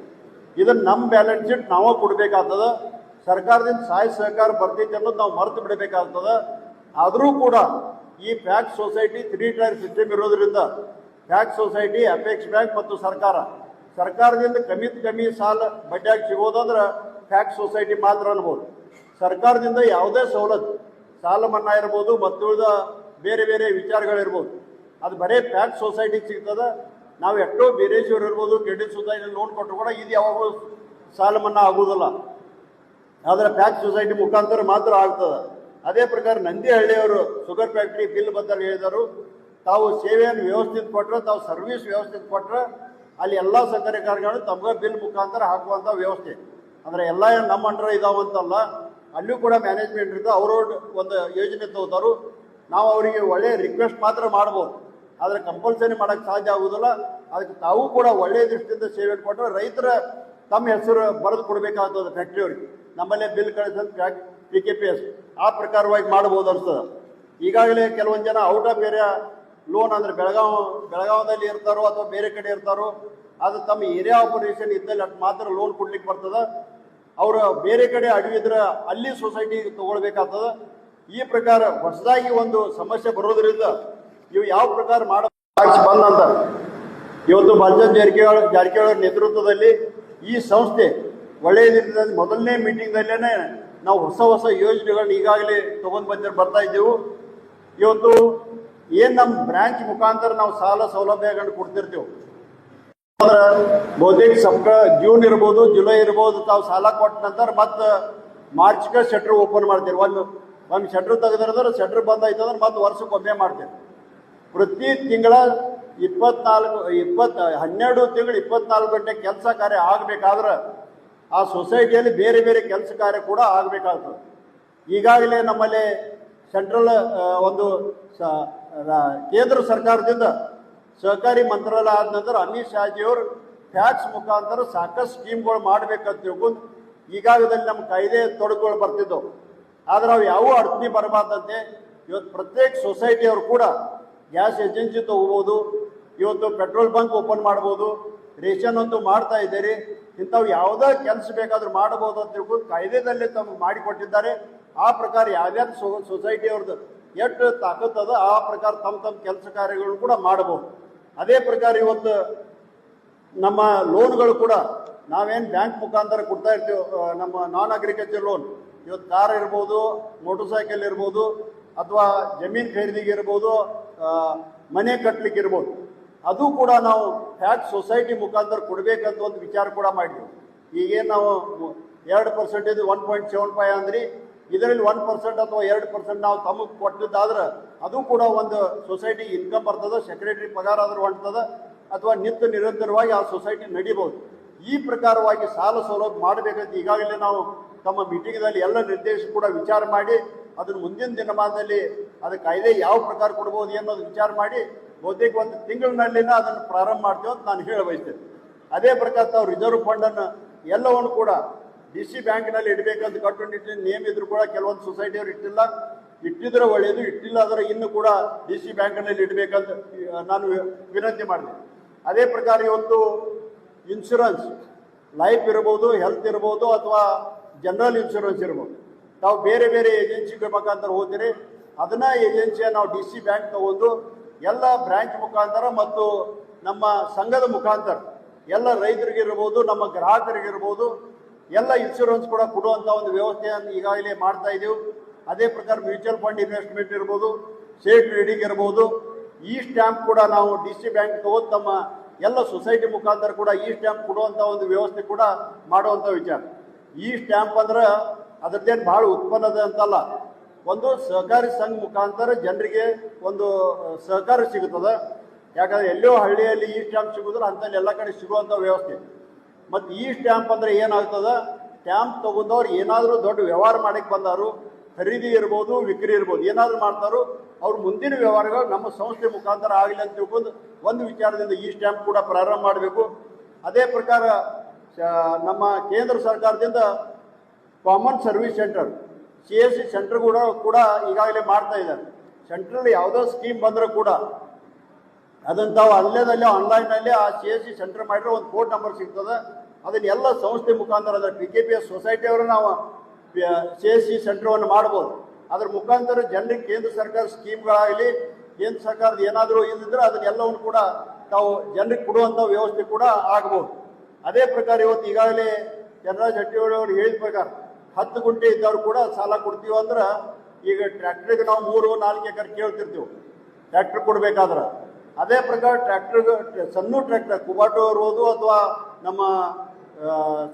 ಇದನ್ನು ನಮ್ಮ ಬ್ಯಾಲೆನ್ಸ್ ಶೀಟ್ ನಾವೇ ಕೊಡಬೇಕಾಗ್ತದೆ. ಸರ್ಕಾರದಿಂದ ಸಹಾಯ ಸಹಕಾರ ಬರ್ತೈತೆ ಅನ್ನೋದು ನಾವು ಮರೆತು ಬಿಡಬೇಕಾಗ್ತದೆ. ಆದರೂ ಕೂಡ ಈ ಫ್ಯಾಕ್ಸ್ ಸೊಸೈಟಿ 3 ಟೈರ್ ಸಿಸ್ಟಮ್ ಇರೋದ್ರಿಂದ ಫ್ಯಾಕ್ಸ್ ಸೊಸೈಟಿ, ಅಪೆಕ್ಸ್ ಬ್ಯಾಂಕ್ ಮತ್ತು ಸರ್ಕಾರದಿಂದ ಕಮ್ಮಿ ಸಾಲ ಬಡ್ಡಿಯಾಗಿ ಸಿಗೋದಂದ್ರೆ ಫ್ಯಾಕ್ಸ್ ಸೊಸೈಟಿ ಮಾತ್ರ ಅನ್ಬೋದು. ಸರ್ಕಾರದಿಂದ ಯಾವುದೇ ಸವಲತ್ತು, ಸಾಲ ಮನ್ನಾ ಇರ್ಬೋದು ಮತ್ತು ಬೇರೆ ಬೇರೆ ವಿಚಾರಗಳಿರ್ಬೋದು, ಅದು ಬರೀ ಫ್ಯಾಕ್ಸ್ ಸೊಸೈಟಿಗೆ ಸಿಗ್ತದೆ. ನಾವು ಎಷ್ಟೋ ಬೀರೇಶ್ವರ್ ಇರ್ಬೋದು, ಕ್ರೆಡಿಟ್ ಸೊಸೈಟಿ ಲೋನ್ ಕೊಟ್ಟರು ಕೂಡ ಇದು ಯಾವಾಗೂ ಸಾಲ ಮನ್ನಾ ಆಗೋದಿಲ್ಲ. ಆದರೆ ಫ್ಯಾಕ್ಸ್ ಸೊಸೈಟಿ ಮುಖಾಂತರ ಮಾತ್ರ ಆಗ್ತದೆ. ಅದೇ ಪ್ರಕಾರ ನಂದಿಹಳ್ಳಿಯವರು ಶುಗರ್ ಫ್ಯಾಕ್ಟ್ರಿ ಬಿಲ್ ಬದ್ದಲ್ಲಿ ಹೇಳಿದರು, ತಾವು ಸೇವೆಯನ್ನು ವ್ಯವಸ್ಥಿತ ಕೊಟ್ಟರೆ, ತಾವು ಸರ್ವಿಸ್ ವ್ಯವಸ್ಥಿತ ಕೊಟ್ಟರೆ ಅಲ್ಲಿ ಎಲ್ಲ ಸಕ್ಕರೆ ಕಾರ್ಖಾನೆಗಳು ತಮಗೆ ಬಿಲ್ ಮುಖಾಂತರ ಹಾಕುವಂಥ ವ್ಯವಸ್ಥೆ. ಅಂದರೆ ಎಲ್ಲ ನಮ್ಮ ಅಂಡರ್ ಇದಾವಂತಲ್ಲ, ಅಲ್ಲೂ ಕೂಡ ಮ್ಯಾನೇಜ್ಮೆಂಟ್ ಇರ್ತದೆ. ಅವರು ಒಂದು ಯೋಜನೆ ತಗೋತಾರು. ನಾವು ಅವರಿಗೆ ಒಳ್ಳೆಯ ರಿಕ್ವೆಸ್ಟ್ ಮಾತ್ರ ಮಾಡ್ಬೋದು, ಆದರೆ ಕಂಪಲ್ಸರಿ ಮಾಡೋಕ್ಕೆ ಸಾಧ್ಯ ಆಗೋದಿಲ್ಲ. ಅದಕ್ಕೆ ತಾವು ಕೂಡ ಒಳ್ಳೆಯ ದೃಷ್ಟಿಯಿಂದ ಸೇವೆ ಕೊಟ್ಟರೆ ರೈತರ ತಮ್ಮ ಹೆಸರು ಬರೆದು ಕೊಡಬೇಕಾಗ್ತದೆ ಫ್ಯಾಕ್ಟ್ರಿಯವ್ರಿಗೆ. ನಮ್ಮಲ್ಲೇ ಬಿಲ್ ಕಳಿಸೋದು PKPS ಆ ಪ್ರಕಾರವಾಗಿ ಮಾಡ್ಬೋದು ಅನಿಸ್ತದೆ. ಈಗಾಗಲೇ ಕೆಲವೊಂದು ಜನ ಔಟ್ ಆಫ್ ಏರಿಯಾ ಲೋನ್ ಅಂದರೆ ಬೆಳಗಾವದಲ್ಲಿ ಇರ್ತಾರೋ ಅಥವಾ ಬೇರೆ ಕಡೆ ಇರ್ತಾರೋ, ಅದು ತಮ್ಮ ಏರಿಯಾ ಆಪರೇಷನ್ ಇದ್ದಲ್ಲಿ ಅದು ಮಾತ್ರ ಲೋನ್ ಕೊಡ್ಲಿಕ್ಕೆ ಬರ್ತದೆ. ಅವರು ಬೇರೆ ಕಡೆ ಅಡವಿದ್ರೆ ಅಲ್ಲಿ ಸೊಸೈಟಿ ತಗೊಳ್ಬೇಕಾಗ್ತದೆ. ಈ ಪ್ರಕಾರ ಹೊಸದಾಗಿ ಒಂದು ಸಮಸ್ಯೆ ಬರೋದ್ರಿಂದ ಇವು ಯಾವ ಪ್ರಕಾರ ಬಂದಂತ ಇವತ್ತು ಬಾಲಚಂದ್ರ ಜಾರಕಿಹೊಳಿ ನೇತೃತ್ವದಲ್ಲಿ ಈ ಸಂಸ್ಥೆ ಒಳ್ಳೆಯದಿರ್ತದೆ. ಮೊದಲನೇ ಮೀಟಿಂಗ್ದಲ್ಲೇ ನಾವು ಹೊಸ ಯೋಜನೆಗಳನ್ನ ಈಗಾಗಲೇ ತೊಗೊಂಡು ಬರ್ತಾ ಇದ್ದೆವು. ಇವತ್ತು ಏನು ನಮ್ಮ ಬ್ರಾಂಚ್ ಮುಖಾಂತರ ನಾವು ಸಾಲ ಸೌಲಭ್ಯಗಳನ್ನ ಕೊಡ್ತಿರ್ತೀವಿ ಅಂದ್ರೆ ಬಹುತೇಕ ಜೂನ್ ಇರ್ಬೋದು, ಜುಲೈ ಇರ್ಬೋದು, ತಾವು ಸಾಲ ಕೊಟ್ಟ ನಂತರ ಮತ್ತೆ ಮಾರ್ಚ್ಗೆ ಶಟ್ರ್ ಓಪನ್ ಮಾಡ್ತೀವಿ. ಒಂದು ಶಟ್ರ್ ತೆಗೆದ್ರೆ ಶಟ್ರ್ ಬಂದಾಯ್ತಂದ್ರೆ ಮತ್ತೆ ವರ್ಷಕ್ಕೊಮ್ಮೆ ಮಾಡ್ತೇವೆ. ಪ್ರತಿ ತಿಂಗಳ 12 ತಿಂಗಳು 24 ಗಂಟೆ ಕೆಲಸ ಕಾರ್ಯ ಆಗಬೇಕಾದ್ರೆ ಆ ಸೊಸೈಟಿಯಲ್ಲಿ ಬೇರೆ ಬೇರೆ ಕೆಲಸ ಕಾರ್ಯ ಕೂಡ ಆಗಬೇಕಾಗ್ತದೆ. ಈಗಾಗಲೇ ನಮ್ಮಲ್ಲಿ ಸೆಂಟ್ರಲ್ ಒಂದು ಕೇಂದ್ರ ಸರ್ಕಾರದಿಂದ ಸಹಕಾರಿ ಮಂತ್ರಾಲಯ ಆದ ನಂತರ ಅಮಿತ್ ಶಾಜಿಯವರು ಟ್ಯಾಕ್ಸ್ ಮುಖಾಂತರ ಸಾಕಷ್ಟು ಸ್ಕೀಮ್ಗಳು ಮಾಡಬೇಕಂತ ತಿಳ್ಕೊಂಡು ಈಗಾಗಲೇ ನಮ್ಮ ಕಾಯ್ದೆ ತೊಡಗುಗಳು ಬರ್ತಿದ್ದವು. ಆದರೆ ಅವು ಯಾವ ಅಡಚಣೆ ಬರಬಾರ್ದಂತೆ ಇವತ್ತು ಪ್ರತ್ಯೇಕ ಸೊಸೈಟಿಯವರು ಕೂಡ ಗ್ಯಾಸ್ ಏಜೆನ್ಸಿ ತೊಗೋಬೋದು, ಇವತ್ತು ಪೆಟ್ರೋಲ್ ಬಂಕ್ ಓಪನ್ ಮಾಡ್ಬೋದು, ರೇಷನ್ ಅಂತೂ ಮಾಡ್ತಾ ಇದ್ದೀರಿ. ಇಂಥವು ಯಾವುದೇ ಕೆಲಸ ಬೇಕಾದ್ರೂ ಮಾಡಬಹುದು ಅಂತ ತಿಳ್ಕೊಂಡು ಕಾಯ್ದೆದಲ್ಲೇ ತಮಗೆ ಮಾಡಿಕೊಟ್ಟಿದ್ದಾರೆ. ಆ ಪ್ರಕಾರ ಯಾವ್ಯಾವ ಸೊಸೈಟಿಯವ್ರದ್ದು ಎಷ್ಟು ತಾಕತ್ತದ ಆ ಪ್ರಕಾರ ತಮ್ಮ ಕೆಲಸ ಕಾರ್ಯಗಳು ಕೂಡ ಮಾಡಬಹುದು. ಅದೇ ಪ್ರಕಾರ ಇವತ್ತು ನಮ್ಮ ಲೋನ್ಗಳು ಕೂಡ ನಾವೇನು ಬ್ಯಾಂಕ್ ಮುಖಾಂತರ ಕೊಡ್ತಾ ಇರ್ತೀವಿ, ನಮ್ಮ ನಾನ್ ಅಗ್ರಿಕಲ್ಚರ್ ಲೋನ್ ಇವತ್ತು ಕಾರ್ ಇರ್ಬೋದು, ಮೋಟರ್ ಸೈಕಲ್ ಇರ್ಬೋದು, ಅಥವಾ ಜಮೀನು ಖರೀದಿಗೆ ಇರ್ಬೋದು, ಮನೆ ಕಟ್ಟಲಿಕ್ಕೆ ಇರ್ಬೋದು, ಅದು ಕೂಡ ನಾವು ಟ್ಯಾಕ್ಸ್ ಸೊಸೈಟಿ ಮುಖಾಂತರ ಕೊಡಬೇಕಂತ ಒಂದು ವಿಚಾರ ಕೂಡ ಮಾಡಿದ್ವಿ. ಈಗೇನು ನಾವು 2% 1.75 ಅಂದ್ರಿ, ಇದರಲ್ಲಿ 1% ಅಥವಾ 2% ನಾವು ತಮಗೆ ಕೊಟ್ಟಿದ್ದಾದ್ರೆ ಅದು ಕೂಡ ಒಂದು ಸೊಸೈಟಿ ಇನ್ಕಮ್ ಬರ್ತದೆ. ಸೆಕ್ರೆಟರಿ ಪಗಾರ ಆದ್ರೂ ಹೊಂಟ್ತದೆ ಅಥವಾ ನಿರಂತರವಾಗಿ ಆ ಸೊಸೈಟಿ ನಡಿಬಹುದು. ಈ ಪ್ರಕಾರವಾಗಿ ಸಾಲ ಸೌಲಭ್ಯ ಮಾಡಬೇಕಂತ ಈಗಾಗಲೇ ನಾವು ತಮ್ಮ ಮೀಟಿಂಗ್ದಲ್ಲಿ ಎಲ್ಲ ನಿರ್ದೇಶಕರು ಕೂಡ ವಿಚಾರ ಮಾಡಿ ಅದನ್ನು ಮುಂದಿನ ದಿನಮಾನದಲ್ಲಿ ಅದು ಕಾಯ್ದೆ ಯಾವ ಪ್ರಕಾರ ಕೊಡ್ಬೋದು ಅನ್ನೋದು ವಿಚಾರ ಮಾಡಿ ಬಹುತೇಕ ಒಂದು ತಿಂಗಳಿನಲ್ಲಿನ ಅದನ್ನು ಪ್ರಾರಂಭ ಮಾಡ್ತೇವೆ ಅಂತ ನಾನು ಹೇಳ ಬಯಸ್ತೇನೆ. ಅದೇ ಪ್ರಕಾರ ತಾವು ರಿಸರ್ವ್ ಫಂಡನ್ನು ಎಲ್ಲವನ್ನು ಕೂಡ DC ಬ್ಯಾಂಕ್ನಲ್ಲಿ ಇಡಬೇಕಂತ ಕಟ್ಟುನಿಟ್ಟಿನ ನೇಮ್ ಇದ್ರು ಕೂಡ ಕೆಲವೊಂದು ಸೊಸೈಟಿಯವರು ಇಟ್ಟಿದ್ರೆ ಒಳ್ಳೆಯದು, ಇಟ್ಟಿಲ್ಲ ಆದರೆ ಇನ್ನು ಕೂಡ DC ಬ್ಯಾಂಕ್ನಲ್ಲಿ ಇಡಬೇಕಂತ ನಾನು ವಿನಂತಿ ಮಾಡಿದೆ. ಅದೇ ಪ್ರಕಾರ ಇವತ್ತು ಇನ್ಶೂರೆನ್ಸ್ ಲೈಫ್ ಇರ್ಬೋದು, ಹೆಲ್ತ್ ಇರ್ಬೋದು, ಅಥವಾ ಜನರಲ್ ಇನ್ಶೂರೆನ್ಸ್ ಇರ್ಬೋದು, ತಾವು ಬೇರೆ ಬೇರೆ ಏಜೆನ್ಸಿಗಳ ಮುಖಾಂತರ ಹೋಗ್ತೀರಿ. ಅದನ್ನ ಏಜೆನ್ಸಿಯ ನಾವು DC ಬ್ಯಾಂಕ್ ತಗೊಂಡು ಎಲ್ಲ ಬ್ರಾಂಚ್ ಮುಖಾಂತರ ಮತ್ತು ನಮ್ಮ ಸಂಘದ ಮುಖಾಂತರ ಎಲ್ಲ ರೈತರಿಗಿರ್ಬೋದು, ನಮ್ಮ ಗ್ರಾಹಕರಿಗಿರ್ಬೋದು ಎಲ್ಲ ಇನ್ಶೂರೆನ್ಸ್ ಕೂಡ ಕೊಡುವಂಥ ಒಂದು ವ್ಯವಸ್ಥೆಯನ್ನು ಈಗಾಗಲೇ ಮಾಡ್ತಾ ಇದ್ದೀವಿ. ಅದೇ ಪ್ರಕಾರ ಮ್ಯೂಚುವಲ್ ಫಂಡ್ ಇನ್ವೆಸ್ಟ್ಮೆಂಟ್ ಇರ್ಬೋದು, ಶೇರ್ ಟ್ರೇಡಿಂಗ್ ಇರ್ಬೋದು, ಈ ಸ್ಟ್ಯಾಂಪ್ ಕೂಡ ನಾವು DC ಬ್ಯಾಂಕ್ ತಗೊಂಡು ತಮ್ಮ ಎಲ್ಲ ಸೊಸೈಟಿ ಮುಖಾಂತರ ಕೂಡ ಈ ಸ್ಟ್ಯಾಂಪ್ ಕೊಡುವಂಥ ಒಂದು ವ್ಯವಸ್ಥೆ ಕೂಡ ಮಾಡುವಂಥ ವಿಚಾರ. ಈ ಸ್ಟ್ಯಾಂಪ್ ಅಂದ್ರೆ ಅದರದ್ದೇನು ಭಾಳ ಉತ್ಪನ್ನದ ಅಂತಲ್ಲ, ಒಂದು ಸಹಕಾರಿ ಸಂಘ ಮುಖಾಂತರ ಜನರಿಗೆ ಒಂದು ಸಹಕಾರ ಸಿಗುತ್ತದೆ. ಯಾಕಂದ್ರೆ ಎಲ್ಲೋ ಹಳ್ಳಿಯಲ್ಲಿ ಈ ಸ್ಟ್ಯಾಂಪ್ ಸಿಗೋದಿಲ್ಲ, ಅಂಥಲ್ಲಿ ಎಲ್ಲ ಕಡೆ ಸಿಗುವಂಥ ವ್ಯವಸ್ಥೆ. ಮತ್ತು ಈ ಸ್ಟ್ಯಾಂಪ್ ಅಂದರೆ ಏನಾಗ್ತದೆ, ಸ್ಟ್ಯಾಂಪ್ ತಗೊಂಡವ್ರು ಏನಾದರೂ ದೊಡ್ಡ ವ್ಯವಹಾರ ಮಾಡಕ್ಕೆ ಬಂದಾರು, ಖರೀದಿ ಇರ್ಬೋದು, ವಿಕ್ರಿ ಇರ್ಬೋದು, ಏನಾದರೂ ಮಾಡ್ತಾರೋ ಅವ್ರ ಮುಂದಿನ ವ್ಯವಹಾರಗಳು ನಮ್ಮ ಸಂಸ್ಥೆ ಮುಖಾಂತರ ಆಗಲಿ ಅಂತ ತಿಳ್ಕೊಂಡು ಒಂದು ವಿಚಾರದಿಂದ ಈ ಸ್ಟ್ಯಾಂಪ್ ಕೂಡ ಪ್ರಾರಂಭ ಮಾಡಬೇಕು. ಅದೇ ಪ್ರಕಾರ ನಮ್ಮ ಕೇಂದ್ರ ಸರ್ಕಾರದಿಂದ common service centre CSC centre ಕೂಡ ಈಗಾಗಲೇ ಮಾಡ್ತಾ ಇದ್ದಾರೆ. ಸೆಂಟ್ರಲ್ಲಿ ಯಾವುದೋ ಸ್ಕೀಮ್ ಬಂದರೂ ಕೂಡ ಅದನ್ನು ತಾವು ಅಲ್ಲೇದಲ್ಲೇ ಆನ್ಲೈನಲ್ಲಿ ಆ CSC ಸೆಂಟರ್ ಮಾಡಿದ್ರೆ ಒಂದು ಕೋಡ್ ನಂಬರ್ ಸಿಗ್ತದೆ. ಅದನ್ನ ಎಲ್ಲ ಸಂಸ್ಥೆ ಮುಖಾಂತರ ಅದರ PKPS ಸೊಸೈಟಿಯವರು ನಾವು CSC ಸೆಂಟರ್ವನ್ನು ಮಾಡ್ಬೋದು. ಅದ್ರ ಮುಖಾಂತರ ಜನರಿಗೆ ಕೇಂದ್ರ ಸರ್ಕಾರ ಸ್ಕೀಮ್ಗಳಾಗಲಿ, ಕೇಂದ್ರ ಸರ್ಕಾರದ ಏನಾದರೂ ಇಲ್ಲಿದ್ರೆ ಅದನ್ನೆಲ್ಲವನ್ನು ಕೂಡ ತಾವು ಜನರಿಗೆ ಕೊಡುವಂಥ ವ್ಯವಸ್ಥೆ ಕೂಡ ಆಗ್ಬೋದು. ಅದೇ ಪ್ರಕಾರ ಇವತ್ತು ಈಗಾಗಲೇ ಚಂದ್ರರಾಜ್ ಹಟ್ಟಿಹೊಳಿ ಅವರು ಹೇಳಿದ ಪ್ರಕಾರ 10 ಗುಂಟೆ ಇದ್ದವ್ರು ಕೂಡ ಸಾಲ ಕೊಡ್ತೀವಿ ಅಂದ್ರೆ, ಈಗ ಟ್ರ್ಯಾಕ್ಟ್ರಿಗೆ ನಾವು 3-4 ಎಕರೆ ಕೇಳ್ತಿರ್ತೀವಿ ಟ್ರ್ಯಾಕ್ಟರ್ ಕೊಡಬೇಕಾದ್ರೆ. ಅದೇ ಪ್ರಕಾರ ಸಣ್ಣ ಟ್ರ್ಯಾಕ್ಟರ್ ಕುಬಾಟೋ ಇರ್ಬೋದು ಅಥವಾ ನಮ್ಮ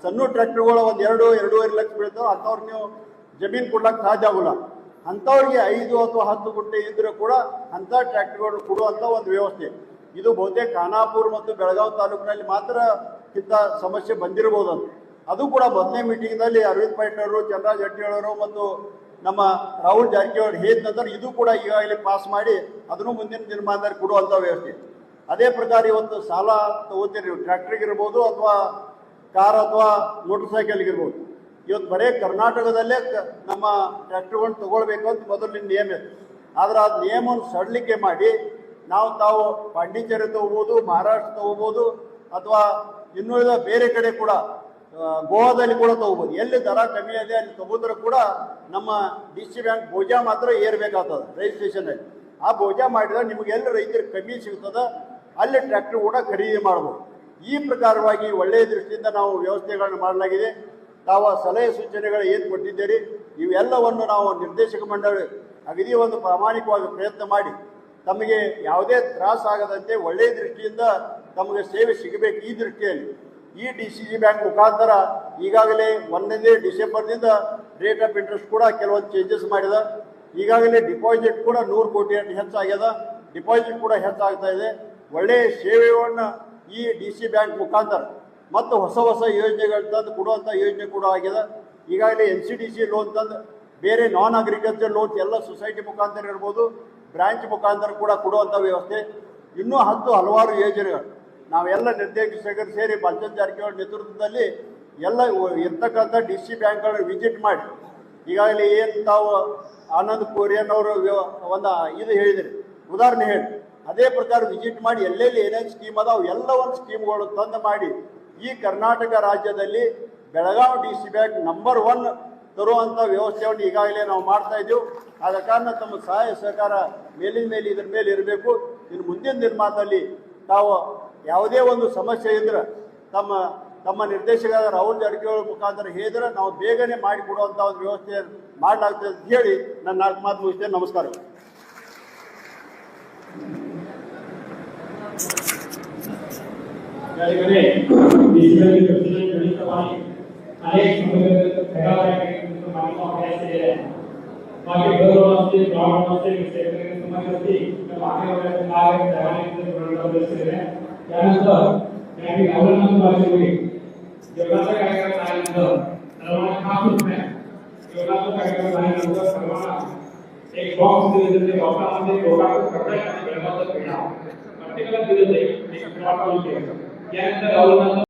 ಸಣ್ಣ ಟ್ರ್ಯಾಕ್ಟರ್ಗಳು ಒಂದು 2-2.5 ಲಕ್ಷ ಬೀಳ್ತಾವೆ, ಅಂಥವ್ರಿಗೆ ನೀವು ಜಮೀನು ಕೊಡ್ಲಿಕ್ಕೆ ಸಾಧ್ಯ ಆಗೋಲ್ಲ. ಅಂಥವ್ರಿಗೆ 5 ಅಥವಾ 10 ಗುಂಟೆ ಇದ್ರೂ ಕೂಡ ಅಂಥ ಟ್ರ್ಯಾಕ್ಟರ್ಗಳು ಕೊಡುವಂಥ ಒಂದು ವ್ಯವಸ್ಥೆ. ಇದು ಬಹುತೇಕ ಖಾನಾಪುರ ಮತ್ತು ಬೆಳಗಾವಿ ತಾಲೂಕಿನಲ್ಲಿ ಮಾತ್ರ ಇಂಥ ಸಮಸ್ಯೆ ಬಂದಿರಬಹುದು ಅಂತ. ಅದು ಕೂಡ ಮೊದಲನೇ ಮೀಟಿಂಗ್ನಲ್ಲಿ ಅರವಿಂದ್ ಪಾಟೀಲ್ ಅವರು, ಚಂದ್ರರಾಜ್ ಹಟ್ಟಿಹೊಳಿ ಅವರು ಮತ್ತು ನಮ್ಮ ರಾಹುಲ್ ಜಾರಕಿಹೊಳಿ ಹೇಳಿದ ನಂತರ ಇದು ಕೂಡ ಈಗಾಗಲೇ ಪಾಸ್ ಮಾಡಿ ಅದನ್ನು ಮುಂದಿನ ದಿನಮಾನದಲ್ಲಿ ಕೊಡುವಂಥ ವ್ಯವಸ್ಥೆ. ಅದೇ ಪ್ರಕಾರ ಇವತ್ತು ಸಾಲ ತಗೋತೀರಿ, ಟ್ರ್ಯಾಕ್ಟ್ರಿಗಿರ್ಬೋದು ಅಥವಾ ಕಾರ್ ಅಥವಾ ಮೋಟರ್ ಸೈಕಲ್ಗಿರ್ಬೋದು. ಇವತ್ತು ಬರೀ ಕರ್ನಾಟಕದಲ್ಲೇ ನಮ್ಮ ಟ್ರ್ಯಾಕ್ಟರ್ಗಳನ್ನು ತಗೊಳ್ಬೇಕು ಅಂತ ಮೊದಲಿನ ನಿಯಮ ಇತ್ತು. ಆದರೆ ಆ ನಿಯಮವನ್ನು ಸಡಿಲಿಕೆ ಮಾಡಿ ತಾವು ಪಾಂಡಿಚೇರಿ ತಗೋಬೋದು, ಮಹಾರಾಷ್ಟ್ರ ತಗೋಬೋದು, ಅಥವಾ ಇನ್ನುಳಿದ ಬೇರೆ ಕಡೆ ಕೂಡ ಗೋವಾದಲ್ಲಿ ಕೂಡ ತಗೋಬೋದು. ಎಲ್ಲಿ ದರ ಕಮ್ಮಿ ಇದೆ ಅಲ್ಲಿ ತಗೋದ್ರೆ ಕೂಡ ನಮ್ಮ DC ಬ್ಯಾಂಕ್ ಬೋಜಾ ಮಾತ್ರ ಏರ್ಬೇಕಾಗ್ತದೆ ರಿಜಿಸ್ಟ್ರೇಷನಲ್ಲಿ. ಆ ಬೋಜಾ ಮಾಡಿದ್ರೆ ನಿಮಗೆ ಎಲ್ಲಿ ರೈತರಿಗೆ ಕಮ್ಮಿ ಸಿಗ್ತದೆ ಅಲ್ಲಿ ಟ್ರ್ಯಾಕ್ಟರ್ ಕೂಡ ಖರೀದಿ ಮಾಡ್ಬೋದು. ಈ ಪ್ರಕಾರವಾಗಿ ಒಳ್ಳೆಯ ದೃಷ್ಟಿಯಿಂದ ನಾವು ವ್ಯವಸ್ಥೆಗಳನ್ನು ಮಾಡಲಾಗಿದೆ. ತಾವು ಸಲಹೆ ಸೂಚನೆಗಳು ಏನು ಕೊಟ್ಟಿದ್ದೀರಿ ಇವೆಲ್ಲವನ್ನು ನಾವು ನಿರ್ದೇಶಕ ಮಂಡಳಿ ಅಗದಿ ಒಂದು ಪ್ರಾಮಾಣಿಕವಾಗಿ ಪ್ರಯತ್ನ ಮಾಡಿ ತಮಗೆ ಯಾವುದೇ ತ್ರಾಸಾಗದಂತೆ ಒಳ್ಳೆಯ ದೃಷ್ಟಿಯಿಂದ ತಮಗೆ ಸೇವೆ ಸಿಗಬೇಕು. ಈ ದೃಷ್ಟಿಯಲ್ಲಿ ಈ DCG ಬ್ಯಾಂಕ್ ಮುಖಾಂತರ ಈಗಾಗಲೇ 1ನೇ ಡಿಸೆಂಬರ್ನಿಂದ ರೇಟ್ ಆಫ್ ಇಂಟ್ರೆಸ್ಟ್ ಕೂಡ ಕೆಲವೊಂದು ಚೇಂಜಸ್ ಮಾಡಿದ. ಈಗಾಗಲೇ ಡಿಪಾಸಿಟ್ ಕೂಡ 100 ಕೋಟಿ ಹೆಚ್ಚಾಗ್ಯದ, ಡಿಪಾಸಿಟ್ ಕೂಡ ಹೆಚ್ಚಾಗ್ತಾ ಇದೆ. ಒಳ್ಳೆಯ ಸೇವೆಯನ್ನು ಈ DC ಬ್ಯಾಂಕ್ ಮುಖಾಂತರ ಮತ್ತು ಹೊಸ ಯೋಜನೆಗಳು ತಂದು ಕೊಡುವಂಥ ಯೋಜನೆ ಕೂಡ ಆಗಿದೆ. ಈಗಾಗಲೇ NCDC ಲೋನ್ ತಂದು ಬೇರೆ ನಾನ್ ಅಗ್ರಿಕಲ್ಚರ್ ಲೋನ್ಸ್ ಎಲ್ಲ ಸೊಸೈಟಿ ಮುಖಾಂತರ ಇರ್ಬೋದು, ಬ್ರಾಂಚ್ ಮುಖಾಂತರ ಕೂಡ ಕೊಡುವಂಥ ವ್ಯವಸ್ಥೆ. ಇನ್ನೂ ಹಲವಾರು ಯೋಜನೆಗಳು ನಾವೆಲ್ಲ ನಿರ್ದೇಶಕರು ಸೇರಿ ಬಾಲಚಂದ್ರ ಜಾರಕಿಹೊಳಿ ನೇತೃತ್ವದಲ್ಲಿ ಎಲ್ಲ ಇರ್ತಕ್ಕಂಥ DC ಬ್ಯಾಂಕ್ಗಳನ್ನ ವಿಸಿಟ್ ಮಾಡಿ ಈಗಾಗಲೇ ಏನು ತಾವು ಆನಂದ್ ಕೋರಿಯನ್ ಅವರು ಒಂದು ಇದು ಹೇಳಿದಿರಿ, ಉದಾಹರಣೆ ಹೇಳಿ ಅದೇ ಪ್ರಕಾರ ವಿಸಿಟ್ ಮಾಡಿ ಎಲ್ಲೆಲ್ಲಿ ಏನೇನು ಸ್ಕೀಮ್ ಅದಾವೆ ಎಲ್ಲವನ್ನು ಸ್ಕೀಮ್ಗಳು ತಂದು ಮಾಡಿ ಈ ಕರ್ನಾಟಕ ರಾಜ್ಯದಲ್ಲಿ ಬೆಳಗಾವಿ DC ಬ್ಯಾಂಕ್ ನಂಬರ್ 1 ತರುವಂಥ ವ್ಯವಸ್ಥೆಯನ್ನು ಈಗಾಗಲೇ ನಾವು ಮಾಡ್ತಾ ಇದ್ದೀವಿ. ಆದ ಕಾರಣ ತಮ್ಮ ಸಹಾಯ ಸಹಕಾರ ಮೇಲಿನ ಮೇಲೆ ಇದ್ರ ಮೇಲೆ ಇರಬೇಕು. ಇನ್ನು ಮುಂದಿನ ದಿನಮಾನದಲ್ಲಿ ತಾವು ಯಾವುದೇ ಒಂದು ಸಮಸ್ಯೆ ಇದ್ರೆ ತಮ್ಮ ನಿರ್ದೇಶಕರಾದ ರಾಹುಲ್ ಜಾರಕಿಹೊಳಿ ಮುಖಾಂತರ ಹೇಳಿದ್ರೆ ನಾವು ಬೇಗನೆ ಮಾಡಿಕೊಡುವಂಥ ಒಂದು ವ್ಯವಸ್ಥೆ ಮಾಡಲಾಗ್ತದೆ ಅಂತ ಹೇಳಿ ನನ್ನ 4 ಮಾತು ಮುಗಿಸ್ತೇನೆ. ನಮಸ್ಕಾರ. त्यानंतर त्यांनी अवलंबन भाषेमध्ये जगाचा कार्यक्रम आल्यानंतर सर्वांना सूचना योगाचा कार्यक्रम झाल्यानंतर सर्वांना एक बॉक्स दिले जाते बॉक्समध्ये योगाचा स्पर्धा आणि गरबाचा क्रीडा प्रत्येकाला दिले जाईल एक बॉक्स यानंतर